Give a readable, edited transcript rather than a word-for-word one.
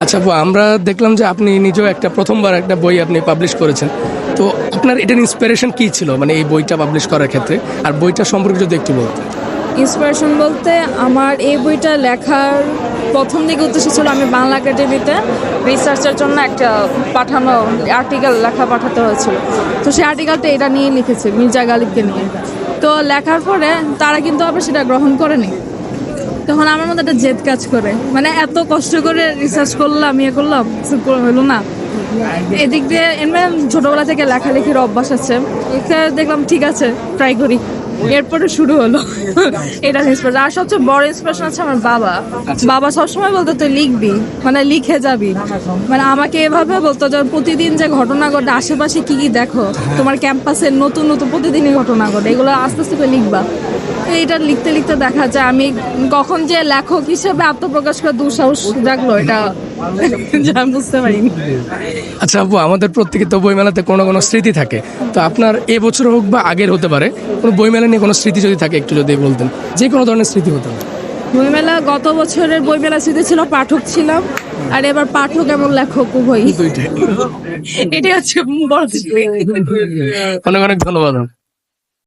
আচ্ছা আপু, আমরা দেখলাম যে আপনি নিজেও প্রথমবার একটা বই আপনি পাবলিশ করেছেন। তো আপনার এটার ইন্সপিরেশন কী ছিল, মানে এই বইটা পাবলিশ করার ক্ষেত্রে, আর বইটা সম্পর্কে যদি একটু বলতেন। ইন্সপিরেশন বলতে আমার এই বইটা লেখার প্রথম দিকে উদ্দেশ্য ছিল আমি বাংলা একাডেমিতে রিসার্চের জন্য একটা আর্টিকেল লেখা পাঠাতে হয়েছিল। তো সেই আর্টিকেলটা এটা নিয়ে লিখেছে, মির্জা গালিবকে নিয়ে। তো লেখার পরে তারা কিন্তু আবার সেটা গ্রহণ করেনি। তখন আমার মধ্যে একটা জেদ কাজ করে, মানে এত কষ্ট করে রিসার্চ করলাম, করলাম, কিছু হলো না। এদিক দিয়ে এমনি ছোটবেলা থেকে লেখালেখির অভ্যাস আছে, এটা দেখলাম ঠিক আছে ট্রাই করি। এরপরে শুরু হলো এটা ইন্সপিরেশন। আর সবচেয়ে বড় ইন্সপিরেশন আছে আমার বাবা। বাবা সবসময় বলতো তুই লিখবি, মানে লিখে যাবি। মানে আমাকে এভাবে বলতো যে প্রতিদিন যে ঘটনা ঘটে আশেপাশে কি কি দেখো, তোমার ক্যাম্পাসের নতুন নতুন প্রতিদিনই ঘটনা ঘটে, এগুলো আস্তে আস্তে করে লিখবা। এটা লিখতে লিখতে দেখা যায় আমি কখন যে লেখক হিসেবে আত্মপ্রকাশ করার দুঃসাহস জাগলো, এটা যা আমি বুঝতে পারিনি। আচ্ছা আপু, আমাদের প্রত্যেকের তো বইমেলাতে কোনো কোনো স্মৃতি থাকে। তো আপনার এবছর হোক বা আগের হতে পারে, কোনো বইমেলা নিয়ে কোনো স্মৃতি যদি থাকে একটু যদি বলতেন, যে কোনো ধরনের স্মৃতি হতে পারে। বইমেলা, গত বছরের বইমেলা স্মৃতি ছিল পাঠক ছিলাম, আর এবার পাঠক এবং লেখক উভয়ই। দুইটাই। এটাই হচ্ছে বড় স্মৃতি। অনেক অনেক ধন্যবাদ।